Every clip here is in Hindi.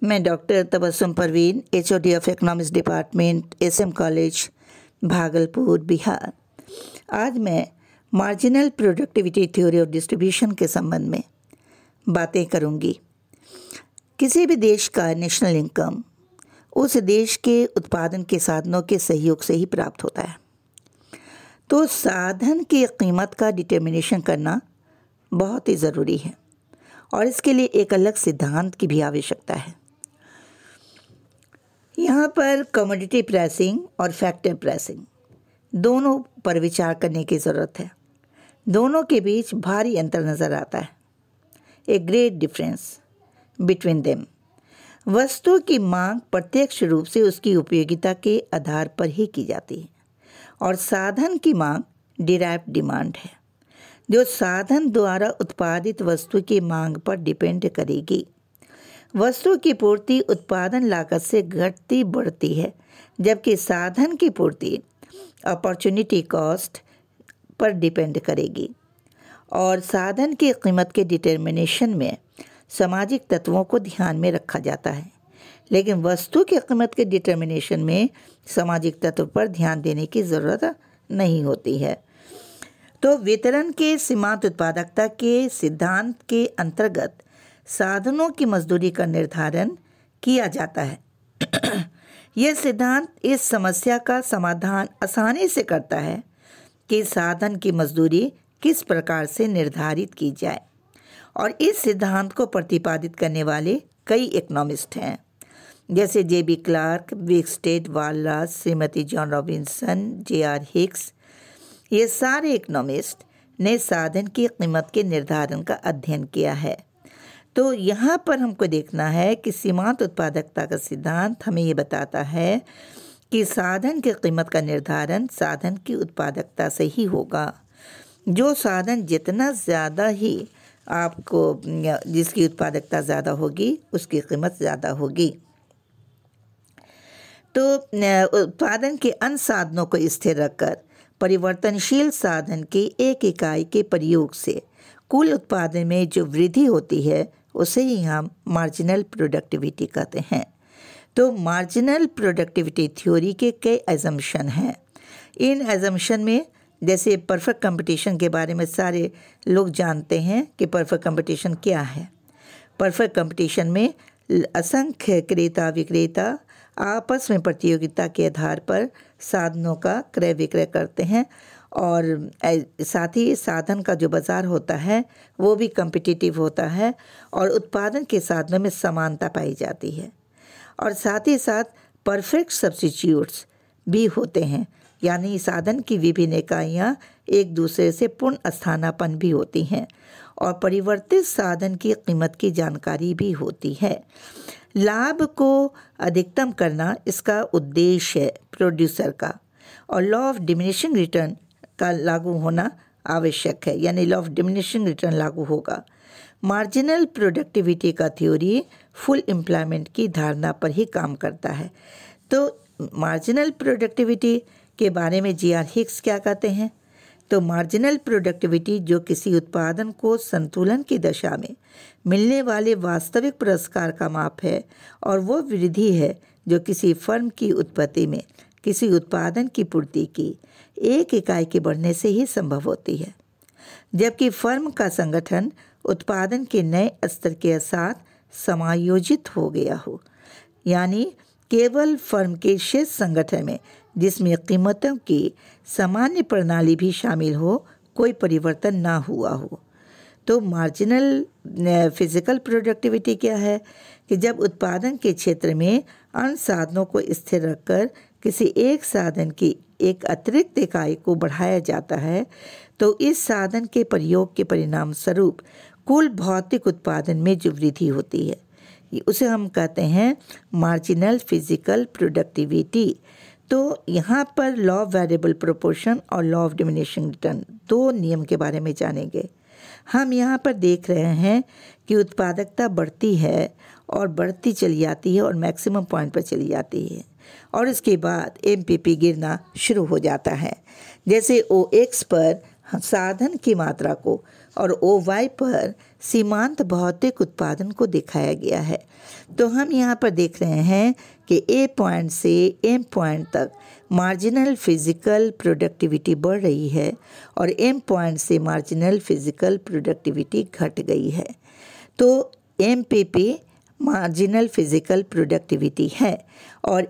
मैं doctor Tabassum Parveen, HOD of economics department, SM college, Bhagalpur, Bihar. आज मैं marginal productivity theory of distribution के संबंध में बातें करूंगी। किसी भी देश का नेशनल इनकम उस देश के उत्पादन के साधनों के सहयोग से ही प्राप्त होता है। तो साधन की कीमत का डिटर्मिनेशन करना बहुत ही ज़रूरी है और इसके लिए एक अलग सिद्धांत की भी आवश्यकता है। यहाँ पर कमोडिटी प्राइसिंग और फैक्टर प्राइसिंग दोनों पर विचार करने की ज़रूरत है। दोनों के बीच भारी अंतर नज़र आता है, a great difference between them. वस्तु की मांग प्रत्यक्ष रूप से उसकी उपयोगिता के आधार पर ही की जाती है और साधन की मांग डिराइव्ड डिमांड है, जो साधन द्वारा उत्पादित वस्तु की मांग पर डिपेंड करेगी। वस्तु की पूर्ति उत्पादन लागत से घटती बढ़ती है, जबकि साधन की पूर्ति अपॉर्चुनिटी कॉस्ट पर डिपेंड करेगी। और साधन की कीमत के डिटर्मिनेशन में सामाजिक तत्वों को ध्यान में रखा जाता है, लेकिन वस्तु की कीमत के डिटर्मिनेशन में सामाजिक तत्व पर ध्यान देने की ज़रूरत नहीं होती है। तो वितरण के सीमांत उत्पादकता के सिद्धांत के अंतर्गत साधनों की मजदूरी का निर्धारण किया जाता है। यह सिद्धांत इस समस्या का समाधान आसानी से करता है कि साधन की मजदूरी किस प्रकार से निर्धारित की जाए, और इस सिद्धांत को प्रतिपादित करने वाले कई इकोनॉमिस्ट हैं, जैसे JB Clark, Wicksteed, Walras, Shrimati Joan Robinson, JR Hicks. ये सारे इकोनॉमिस्ट ने साधन की कीमत के निर्धारण का अध्ययन किया है। तो यहाँ पर हमको देखना है कि सीमांत उत्पादकता का सिद्धांत हमें ये बताता है कि साधन की कीमत का निर्धारण साधन की उत्पादकता से ही होगा। जो साधन जितना ज़्यादा ही आपको, जिसकी उत्पादकता ज़्यादा होगी, उसकी कीमत ज़्यादा होगी। तो उत्पादन के अन्य साधनों को स्थिर रखकर परिवर्तनशील साधन की एक इकाई के प्रयोग से कुल उत्पादन में जो वृद्धि होती है उसे ही हम मार्जिनल प्रोडक्टिविटी कहते हैं। तो मार्जिनल प्रोडक्टिविटी थ्योरी के कई एजम्पशन हैं। इन एजम्पशन में जैसे परफेक्ट कंपटीशन के बारे में सारे लोग जानते हैं कि परफेक्ट कंपटीशन क्या है। परफेक्ट कंपटीशन में असंख्य क्रेता विक्रेता आपस में प्रतियोगिता के आधार पर साधनों का क्रय विक्रय करते हैं, और साथ ही साधन का जो बाज़ार होता है वो भी कम्पिटिटिव होता है और उत्पादन के साधनों में समानता पाई जाती है। और साथ ही साथ परफेक्ट सब्स्टिट्यूट्स भी होते हैं, यानी साधन की विभिन्न इकाइयाँ एक दूसरे से पूर्ण स्थानापन्न भी होती हैं और परिवर्तित साधन की कीमत की जानकारी भी होती है। लाभ को अधिकतम करना इसका उद्देश्य है प्रोड्यूसर का, और लॉ ऑफ डिमिनिशिंग रिटर्न का लागू होना आवश्यक है, यानी लॉ ऑफ डिमिनिशिंग रिटर्न लागू होगा। मार्जिनल प्रोडक्टिविटी का थ्योरी फुल एम्प्लॉयमेंट की धारणा पर ही काम करता है। तो मार्जिनल प्रोडक्टिविटी के बारे में JR हिक्स क्या कहते हैं? तो मार्जिनल प्रोडक्टिविटी जो किसी उत्पादन को संतुलन की दशा में मिलने वाले वास्तविक पुरस्कार का माप है, और वो वृद्धि है जो किसी फर्म की उत्पत्ति में किसी उत्पादन की पूर्ति की एक इकाई के बढ़ने से ही संभव होती है, जबकि फर्म का संगठन उत्पादन के नए स्तर के साथ समायोजित हो गया हो, यानी केवल फर्म के शेष संगठन में जिसमें कीमतों की सामान्य प्रणाली भी शामिल हो कोई परिवर्तन ना हुआ हो। तो मार्जिनल फिजिकल प्रोडक्टिविटी क्या है कि जब उत्पादन के क्षेत्र में अन्य साधनों को स्थिर रखकर किसी एक साधन की एक अतिरिक्त इकाई को बढ़ाया जाता है, तो इस साधन के प्रयोग के परिणाम स्वरूप कुल भौतिक उत्पादन में जो वृद्धि होती है उसे हम कहते हैं मार्जिनल फिजिकल प्रोडक्टिविटी। तो यहाँ पर लॉ ऑफ वेरिएबल प्रोपोर्शन और लॉ ऑफ डिमिनिशिंग रिटर्न दो नियम के बारे में जानेंगे। हम यहाँ पर देख रहे हैं कि उत्पादकता बढ़ती है और बढ़ती चली जाती है और मैक्सिमम पॉइंट पर चली जाती है, और इसके बाद MPP गिरना शुरू हो जाता है। जैसे OX पर साधन की मात्रा को और OY पर सीमांत भौतिक उत्पादन को दिखाया गया है। तो हम यहाँ पर देख रहे हैं कि ए पॉइंट से एम पॉइंट तक मार्जिनल फिजिकल प्रोडक्टिविटी बढ़ रही है और एम पॉइंट से मार्जिनल फिजिकल प्रोडक्टिविटी घट गई है। तो एमपीपी मार्जिनल फिजिकल प्रोडक्टिविटी है और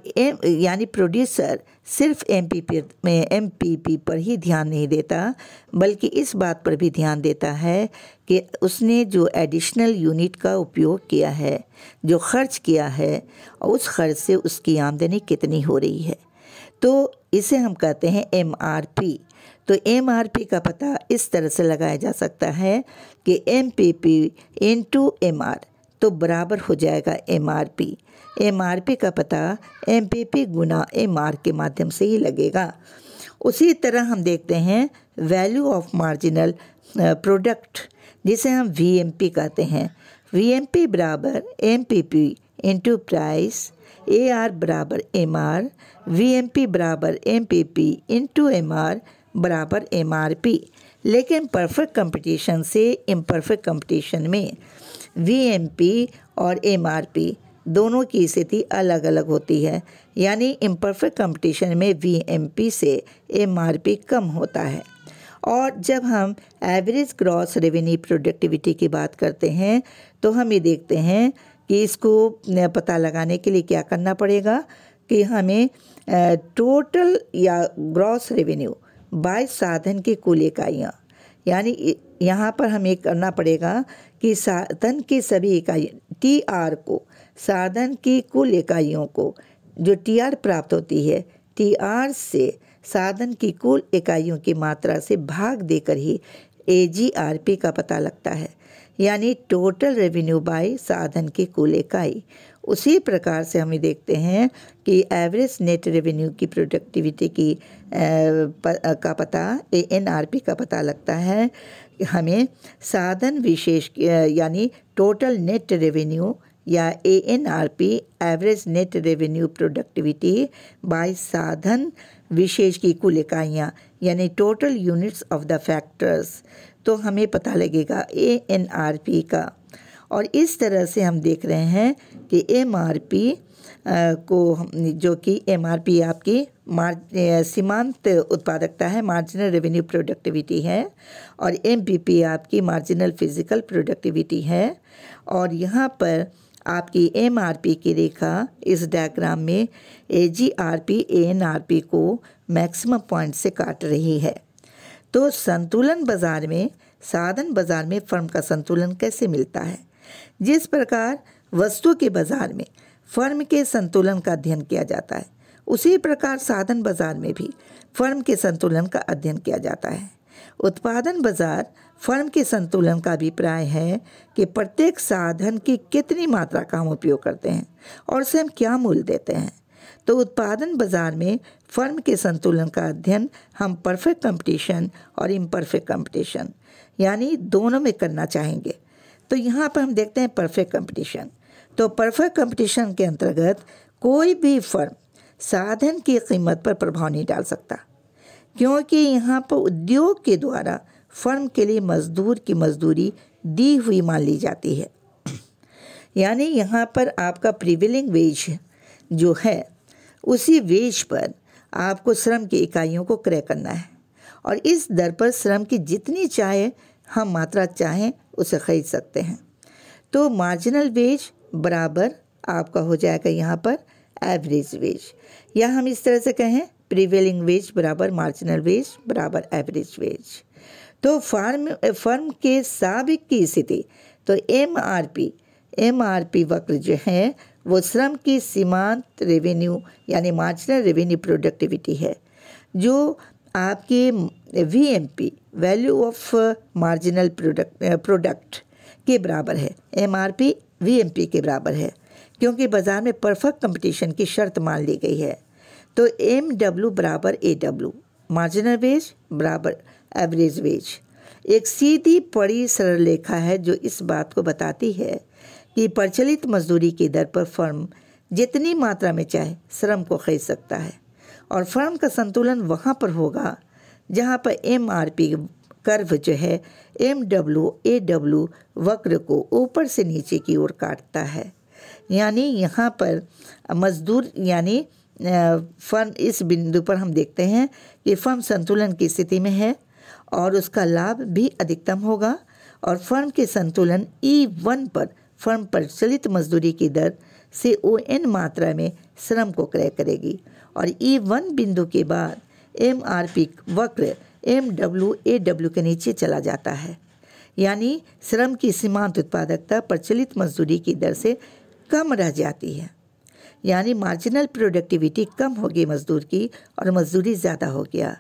यानी प्रोड्यूसर सिर्फ एमपीपी पर ही ध्यान नहीं देता, बल्कि इस बात पर भी ध्यान देता है कि उसने जो एडिशनल यूनिट का उपयोग किया है, जो खर्च किया है, उस खर्च से उसकी आमदनी कितनी हो रही है। तो इसे हम कहते हैं एमआरपी। तो एमआरपी का पता इस तरह से लगाया जा सकता है कि एमपीपी इनटू एमआर तो बराबर हो जाएगा एमआरपी। एमआरपी का पता एमपीपी गुना एमआर के माध्यम से ही लगेगा। उसी तरह हम देखते हैं वैल्यू ऑफ मार्जिनल प्रोडक्ट, जिसे हम वीएमपी कहते हैं। वीएमपी बराबर एमपीपी इनटू प्राइस, एआर बराबर एमआर, वीएमपी बराबर एमपीपी इनटू एमआर बराबर एमआरपी। लेकिन परफेक्ट कंपटीशन से इम्परफेक्ट कंपटीशन में वीएमपी और एमआरपी दोनों की स्थिति अलग अलग होती है। यानी इम्परफेक्ट कंपटीशन में वीएमपी से एमआरपी कम होता है। और जब हम एवरेज ग्रॉस रेवेन्यू प्रोडक्टिविटी की बात करते हैं तो हम ये देखते हैं कि इसको पता लगाने के लिए क्या करना पड़ेगा कि हमें टोटल या ग्रॉस रेवेन्यू बाय साधन की कुल इकाइयाँ, यानी यहाँ पर हमें करना पड़ेगा कि साधन की सभी इकाई टीआर को, साधन की कुल इकाइयों को जो टीआर प्राप्त होती है, टीआर से साधन की कुल इकाइयों की मात्रा से भाग देकर ही एजीआरपी का पता लगता है, यानी टोटल रेवेन्यू बाय साधन की कुल इकाई। उसी प्रकार से हमें देखते हैं कि एवरेज नेट रेवेन्यू की प्रोडक्टिविटी की का पता एएनआरपी का पता लगता है हमें साधन विशेष यानी टोटल नेट रेवेन्यू या ANRP average net revenue productivity by साधन विशेष की कुल इकाइयाँ यानी total units of the factors, तो हमें पता लगेगा एएनआरपी का। और इस तरह से हम देख रहे हैं कि एमआरपी को, जो कि एमआरपी आपकी सीमांत उत्पादकता है, मार्जिनल रेवेन्यू प्रोडक्टिविटी है, और एमपीपी आपकी मार्जिनल फिजिकल प्रोडक्टिविटी है। और यहाँ पर आपकी एमआरपी की रेखा इस डायग्राम में एजीआरपी एएनआरपी को मैक्सिमम पॉइंट से काट रही है। तो संतुलन बाजार में, साधन बाजार में फर्म का संतुलन कैसे मिलता है? जिस प्रकार वस्तु के बाजार में फर्म के संतुलन का अध्ययन किया जाता है, उसी प्रकार साधन बाजार में भी फर्म के संतुलन का अध्ययन किया जाता है। उत्पादन बाजार फर्म के संतुलन का अभिप्राय है कि प्रत्येक साधन की कितनी मात्रा का हम उपयोग करते हैं और उसे हम क्या मूल्य देते हैं। तो उत्पादन बाजार में फर्म के संतुलन का अध्ययन हम परफेक्ट कंपटीशन और इम्परफेक्ट कंपटीशन यानी दोनों में करना चाहेंगे। तो यहाँ पर हम देखते हैं परफेक्ट कंपटीशन। तो परफेक्ट कंपटीशन के अंतर्गत कोई भी फर्म साधन की कीमत पर प्रभाव नहीं डाल सकता, क्योंकि यहाँ पर उद्योग के द्वारा फर्म के लिए मजदूर की मजदूरी दी हुई मान ली जाती है। यानी यहाँ पर आपका प्रिवेलिंग वेज जो है, उसी वेज पर आपको श्रम की इकाइयों को क्रय करना है और इस दर पर श्रम की जितनी चाहे हम मात्रा चाहें उसे खरीद सकते हैं। तो मार्जिनल वेज बराबर आपका हो जाएगा यहाँ पर एवरेज वेज, या हम इस तरह से कहें प्रिवेलिंग वेज बराबर मार्जिनल वेज बराबर एवरेज वेज। तो फर्म के साबिक की स्थिति, तो एमआरपी वक्र जो है वो श्रम की सीमांत रेवेन्यू यानी मार्जिनल रेवेन्यू प्रोडक्टिविटी है, जो आपकी VMP value of marginal product के बराबर है। एमआरपी वीएमपी के बराबर है, क्योंकि बाज़ार में परफेक्ट कंपटीशन की शर्त मान ली गई है। तो एम डब्ल्यू बराबर ए डब्ल्यू, मार्जिनल वेज बराबर एवरेज वेज, एक सीधी पड़ी सरल रेखा है जो इस बात को बताती है कि प्रचलित मजदूरी की दर पर फर्म जितनी मात्रा में चाहे श्रम को खरीद सकता है, और फर्म का संतुलन वहाँ पर होगा जहाँ पर एमआरपी कर्व जो है MWAW वक्र को ऊपर से नीचे की ओर काटता है। यानी यहाँ पर मजदूर यानी फर्म, इस बिंदु पर हम देखते हैं कि फर्म संतुलन की स्थिति में है और उसका लाभ भी अधिकतम होगा और फर्म के संतुलन E1 पर फर्म प्रचलित मजदूरी की दर से ON मात्रा में श्रम को क्रय करेगी और E1 बिंदु के बाद MRP वक्र MWAW के नीचे चला जाता है। यानी श्रम की सीमांत उत्पादकता प्रचलित मजदूरी की दर से कम रह जाती है। यानी मार्जिनल प्रोडक्टिविटी कम होगी मजदूर की और मजदूरी ज़्यादा हो गया।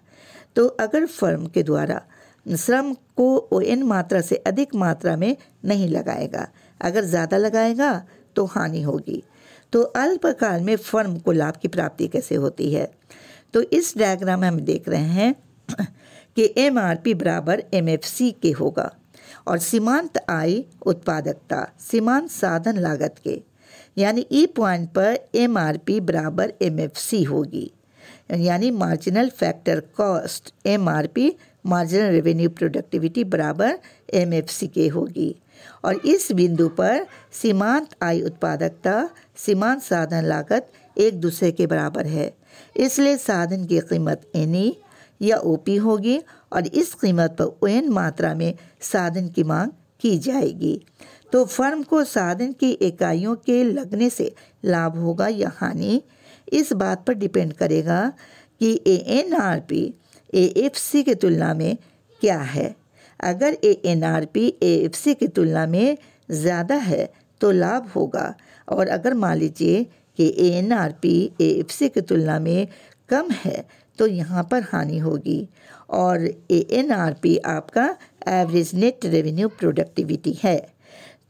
तो अगर फर्म के द्वारा श्रम को ON मात्रा से अधिक मात्रा में नहीं लगाएगा, अगर ज़्यादा लगाएगा तो हानि होगी। तो अल्पकाल में फर्म को लाभ की प्राप्ति कैसे होती है? तो इस डायग्राम में हम देख रहे हैं कि MRP बराबर MFC के होगा और सीमांत आय उत्पादकता सीमांत साधन लागत के, यानी E पॉइंट पर MRP बराबर MFC होगी। यानी marginal factor cost MRP marginal revenue productivity बराबर MFC के होगी और इस बिंदु पर सीमांत आय उत्पादकता सीमांत साधन लागत एक दूसरे के बराबर है। इसलिए साधन की कीमत NE या OP होगी और इस कीमत पर ON मात्रा में साधन की मांग की जाएगी। तो फर्म को साधन की इकाइयों के लगने से लाभ होगा या हानि, इस बात पर डिपेंड करेगा कि ANRP AFC की तुलना में क्या है। अगर ANRP AFC की तुलना में ज़्यादा है तो लाभ होगा और अगर मान लीजिए कि ANRP AFC की तुलना में कम है तो यहाँ पर हानि होगी और ANRP आपका एवरेज नेट रेवेन्यू प्रोडक्टिविटी है।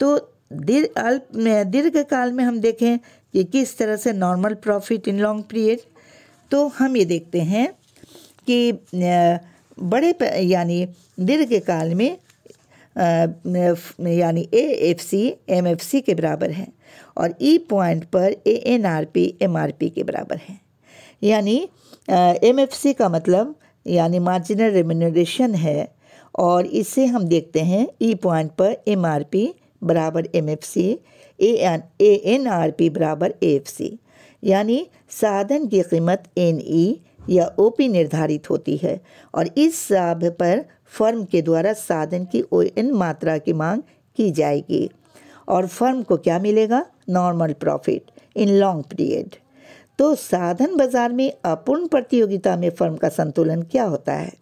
तो दीर्घकाल में हम देखें कि किस तरह से normal profit in long period, तो हम ये देखते हैं कि यानी दीर्घकाल में यानी AFC MFC के बराबर है और E पॉइंट पर ANRP MRP के बराबर है। यानी MFC का मतलब यानी मार्जिनल रेम्यूनरेशन है और इसे हम देखते हैं E पॉइंट पर MRP बराबर MFC ANRP बराबर AFC। यानी साधन की कीमत NE या OP निर्धारित होती है और इस लाभ पर फर्म के द्वारा साधन की ON मात्रा की मांग की जाएगी और फर्म को क्या मिलेगा? Normal profit in long period. तो साधन बाजार में अपूर्ण प्रतियोगिता में फर्म का संतुलन क्या होता है?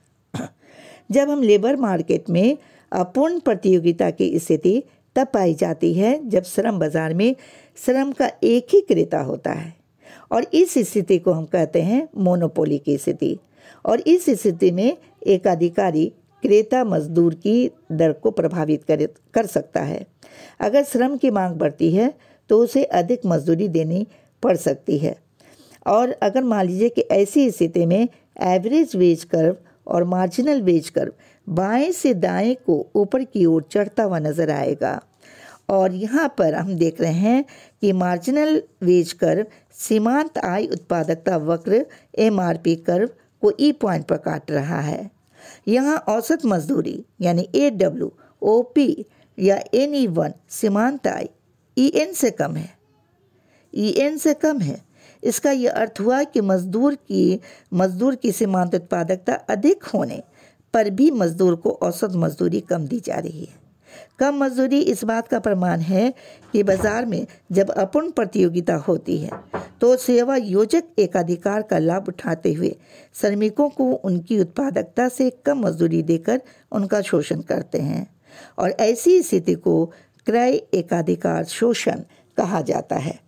जब हम लेबर मार्केट में अपूर्ण प्रतियोगिता की स्थिति तब पाई जाती है जब श्रम बाजार में श्रम का एक ही क्रेता होता है और इस स्थिति को हम कहते हैं मोनोपोली की स्थिति। और इस स्थिति में एक अधिकारी क्रेता मजदूर की दर को प्रभावित कर सकता है। अगर श्रम की मांग बढ़ती है तो उसे अधिक मजदूरी देनी पड़ सकती है और अगर मान लीजिए कि ऐसी स्थिति में एवरेज वेज कर्व और मार्जिनल वेज कर्व बाएं से दाएं को ऊपर की ओर चढ़ता हुआ नजर आएगा और यहाँ पर हम देख रहे हैं कि मार्जिनल वेज कर्व सीमांत आय उत्पादकता वक्र MRP कर्व को E पॉइंट पर काट रहा है। यहाँ औसत मजदूरी यानी AW OP या NE1 सीमांत आय EN से कम है, EN से कम है। इसका यह अर्थ हुआ कि मजदूर की सीमांत उत्पादकता अधिक होने पर भी मजदूर को औसत मजदूरी कम दी जा रही है। कम मजदूरी इस बात का प्रमाण है कि बाजार में जब अपूर्ण प्रतियोगिता होती है तो सेवा योजक एकाधिकार का लाभ उठाते हुए श्रमिकों को उनकी उत्पादकता से कम मजदूरी देकर उनका शोषण करते हैं और ऐसी स्थिति को क्रय एकाधिकार शोषण कहा जाता है।